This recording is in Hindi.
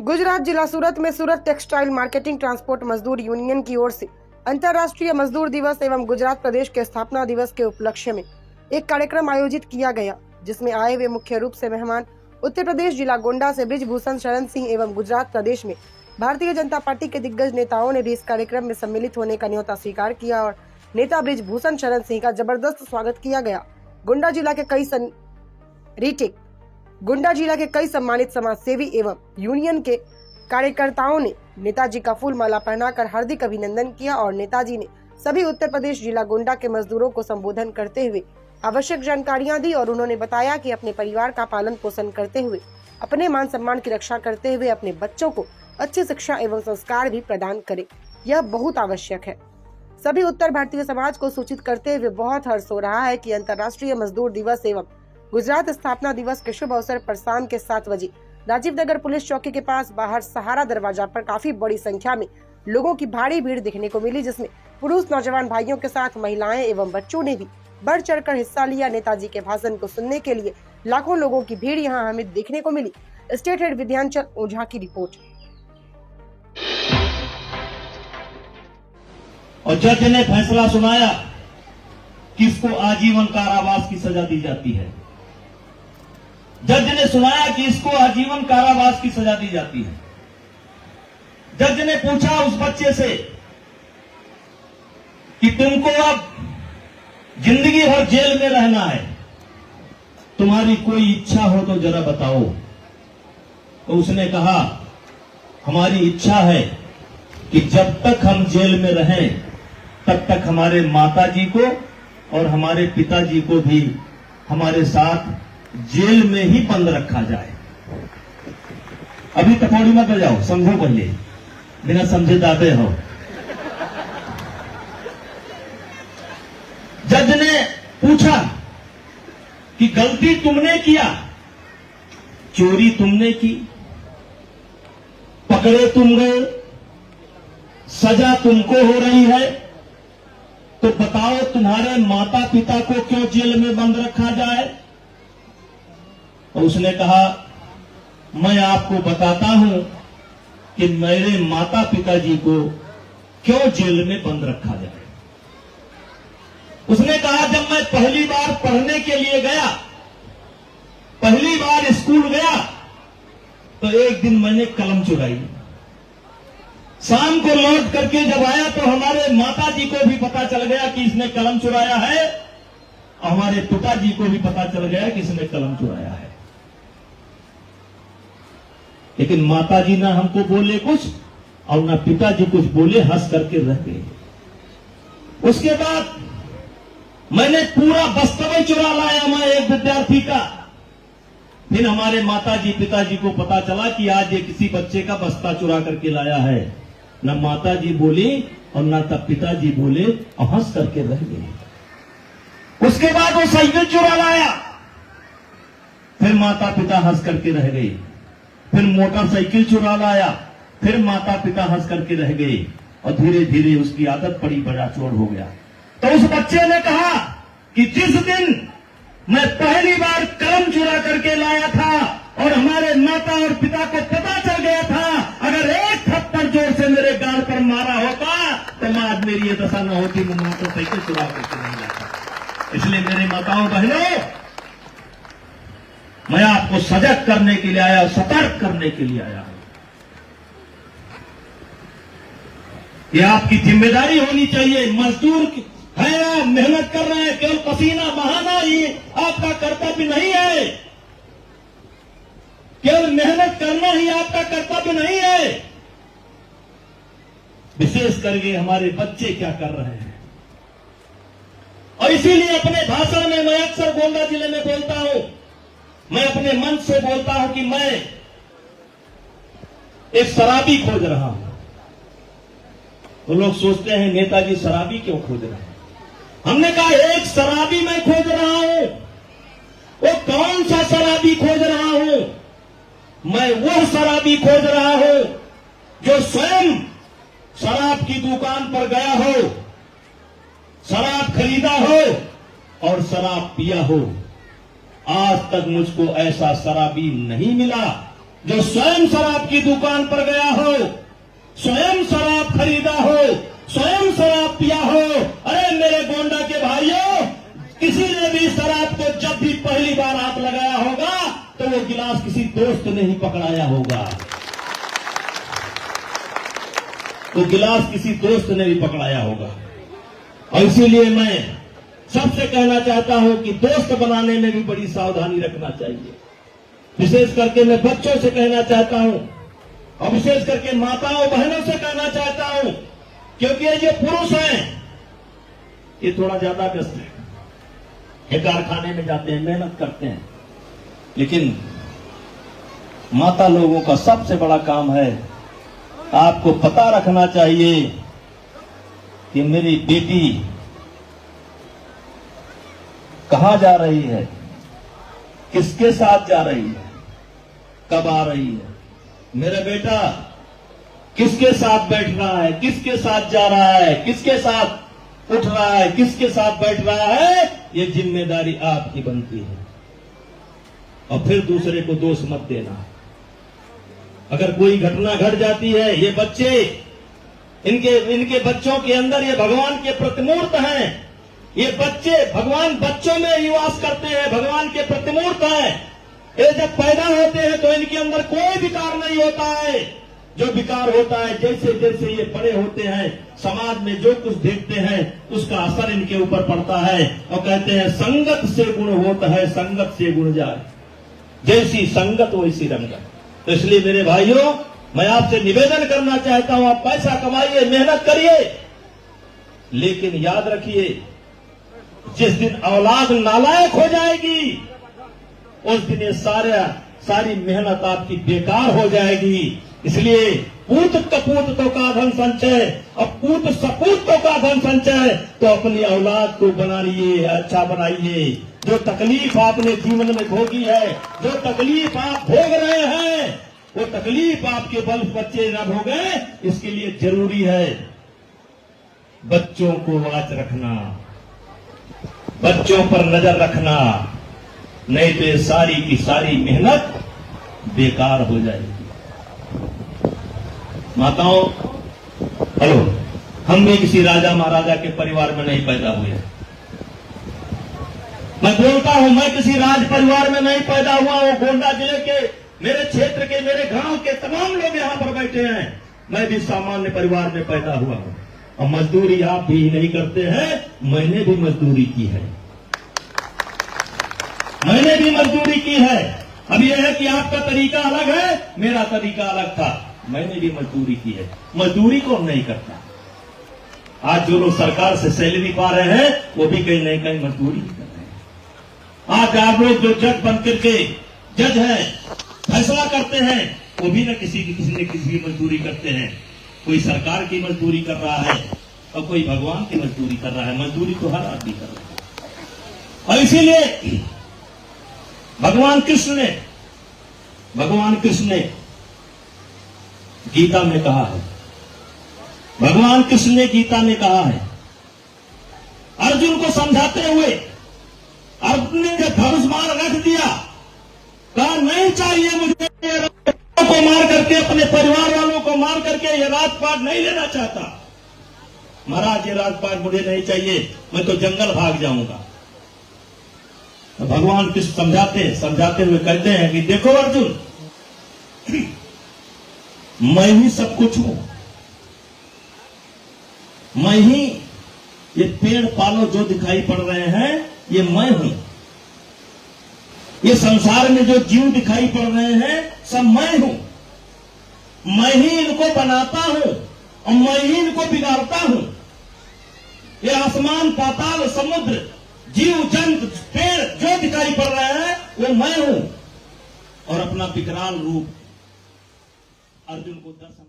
गुजरात जिला सूरत में सूरत टेक्सटाइल मार्केटिंग ट्रांसपोर्ट मजदूर यूनियन की ओर से अंतर्राष्ट्रीय मजदूर दिवस एवं गुजरात प्रदेश के स्थापना दिवस के उपलक्ष्य में एक कार्यक्रम आयोजित किया गया, जिसमें आए हुए मुख्य रूप से मेहमान उत्तर प्रदेश जिला गोंडा से ब्रिजभूषण शरण सिंह एवं गुजरात प्रदेश में भारतीय जनता पार्टी के दिग्गज नेताओं ने भी इस कार्यक्रम में सम्मिलित होने का न्योता स्वीकार किया और नेता ब्रिजभूषण शरण सिंह का जबरदस्त स्वागत किया गया। गोंडा जिला के कई सम्मानित समाज सेवी एवं यूनियन के कार्यकर्ताओं ने नेताजी का फूल माला पहनाकर हार्दिक अभिनंदन किया और नेताजी ने सभी उत्तर प्रदेश जिला गोंडा के मजदूरों को संबोधन करते हुए आवश्यक जानकारियां दी और उन्होंने बताया कि अपने परिवार का पालन पोषण करते हुए अपने मान सम्मान की रक्षा करते हुए अपने बच्चों को अच्छी शिक्षा एवं संस्कार भी प्रदान करे, यह बहुत आवश्यक है। सभी उत्तर भारतीय समाज को सूचित करते हुए बहुत हर्ष हो रहा है कि अंतर्राष्ट्रीय मजदूर दिवस एवं गुजरात स्थापना दिवस के शुभ अवसर पर शाम के 7 बजे राजीव नगर पुलिस चौकी के पास बाहर सहारा दरवाजा पर काफी बड़ी संख्या में लोगों की भारी भीड़ देखने को मिली, जिसमें पुरुष नौजवान भाइयों के साथ महिलाएं एवं बच्चों ने भी बढ़ चढ़कर हिस्सा लिया। नेताजी के भाषण को सुनने के लिए लाखों लोगों की भीड़ यहां हमें देखने को मिली। स्टेट हेड विद्यांचल ओझा की रिपोर्ट। और जज ने फैसला सुनाया कि इसको आजीवन कारावास की सजा दी जाती है। जज ने सुनाया कि इसको आजीवन कारावास की सजा दी जाती है। जज ने पूछा उस बच्चे से कि तुमको अब जिंदगी भर जेल में रहना है, तुम्हारी कोई इच्छा हो तो जरा बताओ। तो उसने कहा, हमारी इच्छा है कि जब तक हम जेल में रहें तब तक हमारे माताजी को और हमारे पिताजी को भी हमारे साथ जेल में ही बंद रखा जाए। अभी तकौड़ी मत बजाओ, समझो पहले, बिना समझे दादे हो। जज ने पूछा कि गलती तुमने किया, चोरी तुमने की, पकड़े तुम गए, सजा तुमको हो रही है, तो बताओ तुम्हारे माता पिता को क्यों जेल में बंद रखा जाए। तो उसने कहा, मैं आपको बताता हूं कि मेरे माता पिताजी को क्यों जेल में बंद रखा जाए। उसने कहा, जब मैं पहली बार पढ़ने के लिए गया, पहली बार स्कूल गया, तो एक दिन मैंने कलम चुराई। शाम को लौट करके जब आया तो हमारे माताजी को भी पता चल गया कि इसने कलम चुराया है, और हमारे पिताजी को भी पता चल गया कि इसने कलम चुराया है। लेकिन माताजी ना हमको बोले कुछ और ना पिताजी कुछ बोले, हंस करके रह गए। उसके बाद मैंने पूरा बस्ता चुरा लाया, मैं एक विद्यार्थी का। फिर हमारे माताजी पिताजी को पता चला कि आज ये किसी बच्चे का बस्ता चुरा करके लाया है। न माताजी बोली और न तब पिताजी बोले और हंस करके रह गए। उसके बाद वो साइकिल चुरा लाया, फिर माता पिता हंस करके रह गए। फिर मोटरसाइकिल चुरा लाया, फिर माता पिता हंस करके रह गए। और धीरे धीरे उसकी आदत पड़ी, बड़ा चोर हो गया। तो उस बच्चे ने कहा कि जिस दिन मैं पहली बार कलम चुरा करके लाया था और हमारे माता और पिता को पता चल गया था, अगर एक थप्पड़ जोर से मेरे गाल पर मारा होता तो आज मेरी ये दशा न होती, मैं मोटरसाइकिल चुरा करके नहीं लाता। इसलिए मेरे माताओं बहनों, मैं आपको सजग करने के लिए आया, सतर्क करने के लिए आया हूं। यह आपकी जिम्मेदारी होनी चाहिए। मजदूर है, आप मेहनत कर रहे हैं, केवल पसीना बहाना ही आपका कर्तव्य नहीं है। केवल मेहनत करना ही आपका कर्तव्य नहीं है। विशेष करके हमारे बच्चे क्या कर रहे हैं। और इसीलिए अपने भाषण में मैं अक्सर गोंडा जिले में बोलता हूं, मैं अपने मन से बोलता हूं कि मैं एक शराबी खोज रहा हूं। तो लोग सोचते हैं नेताजी शराबी क्यों खोज रहे हैं। हमने कहा, एक शराबी मैं खोज रहा हूं। वो कौन सा शराबी खोज रहा हूं? मैं वह शराबी खोज रहा हूं जो स्वयं शराब की दुकान पर गया हो, शराब खरीदा हो और शराब पिया हो। आज तक मुझको ऐसा शराबी नहीं मिला जो स्वयं शराब की दुकान पर गया हो, स्वयं शराब खरीदा हो, स्वयं शराब पिया हो, अरे मेरे गोंडा के भाइयों, किसी ने भी शराब को जब भी पहली बार हाथ लगाया होगा तो वो गिलास किसी दोस्त ने ही पकड़ाया होगा, वो गिलास किसी दोस्त ने भी पकड़ाया होगा। और इसीलिए मैं सबसे कहना चाहता हूं कि दोस्त बनाने में भी बड़ी सावधानी रखना चाहिए। विशेष करके मैं बच्चों से कहना चाहता हूं और विशेष करके माताओं बहनों से कहना चाहता हूं, क्योंकि ये जो पुरुष हैं ये थोड़ा ज्यादा व्यस्त है, ये कारखाने में जाते हैं, मेहनत करते हैं, लेकिन माता लोगों का सबसे बड़ा काम है, आपको पता रखना चाहिए कि मेरी बेटी कहां जा रही है, किसके साथ जा रही है, कब आ रही है, मेरा बेटा किसके साथ बैठ रहा है, किसके साथ जा रहा है, किसके साथ उठ रहा है, किसके साथ बैठ रहा है, ये जिम्मेदारी आपकी बनती है। और फिर दूसरे को दोष मत देना। अगर कोई घटना घट जाती है, ये बच्चे, इनके बच्चों के अंदर ये भगवान के प्रतिमूर्त हैं, ये बच्चे भगवान बच्चों में ही वास करते हैं, भगवान के प्रतिमूर्त हैं। ये जब पैदा होते हैं तो इनके अंदर कोई विकार नहीं होता है। जो विकार होता है, जैसे जैसे ये बड़े होते हैं, समाज में जो कुछ देखते हैं उसका असर इनके ऊपर पड़ता है। और कहते हैं संगत से गुण होता है, संगत से गुण जाए, जैसी संगत वैसी रंगत। तो इसलिए मेरे भाइयों, मैं आपसे निवेदन करना चाहता हूं, आप पैसा कमाइए, मेहनत करिए, लेकिन याद रखिए, जिस दिन औलाद नालायक हो जाएगी उस दिन ये सारी मेहनत आपकी बेकार हो जाएगी। इसलिए पूत कपूत तो का धन संचय, अब पूत सपूत तो का धन संचय, तो अपनी औलाद को बनाइए, अच्छा बनाइए। जो तकलीफ आपने जीवन में भोगी है, जो तकलीफ आप भोग रहे हैं, वो तकलीफ आपके बल बच्चे न भोगे, इसके लिए जरूरी है बच्चों को वाच रखना, बच्चों पर नजर रखना, नहीं तो ये सारी की सारी मेहनत बेकार हो जाएगी। माताओं, हेलो, हम भी किसी राजा महाराजा के परिवार में नहीं पैदा हुए। मैं बोलता हूं, मैं किसी राज परिवार में नहीं पैदा हुआ हूं। गोंडा जिले के, मेरे क्षेत्र के, मेरे गांव के तमाम लोग यहां पर बैठे हैं, मैं भी सामान्य परिवार में पैदा हुआ हूं। और मजदूरी आप भी नहीं करते हैं, मैंने भी मजदूरी की है, मैंने भी मजदूरी की है। अब यह है कि आपका तरीका अलग है, मेरा तरीका अलग था, मैंने भी मजदूरी की है। मजदूरी कौन नहीं करता? आज जो लोग सरकार से सैलरी पा रहे हैं वो भी कहीं नहीं कहीं मजदूरी कर रहे हैं। आज आप लोग जो जज बनकर के जज हैं, फैसला करते हैं, वो भी न किसी की मजदूरी करते हैं। कोई सरकार की मजदूरी कर रहा है और कोई भगवान की मजदूरी कर रहा है। मजदूरी तो हर आदमी कर रहा है। और इसीलिए भगवान कृष्ण ने गीता में कहा है, भगवान कृष्ण ने गीता में कहा है, अर्जुन को समझाते हुए, अर्जुन ने जब धनुष बाण रख दिया, कहा नहीं चाहिए मुझे, को मार करके, अपने परिवार वालों को मार करके ये राजपाट नहीं लेना चाहता। महाराज, ये राजपाट मुझे नहीं चाहिए, मैं तो जंगल भाग जाऊंगा। तो भगवान कृष्ण समझाते हुए कहते हैं कि देखो अर्जुन, मैं ही सब कुछ हूं, मैं ही ये पेड़ पालो जो दिखाई पड़ रहे हैं, ये मैं हूं। ये संसार में जो जीव दिखाई पड़ रहे हैं सब मैं हूं। मैं ही इनको बनाता हूं और मैं ही इनको बिगाड़ता हूं। ये आसमान, पाताल, समुद्र, जीव जंतु, पेड़ जो दिखाई पड़ रहे हैं वो मैं हूं। और अपना विकराल रूप अर्जुन को दर्शन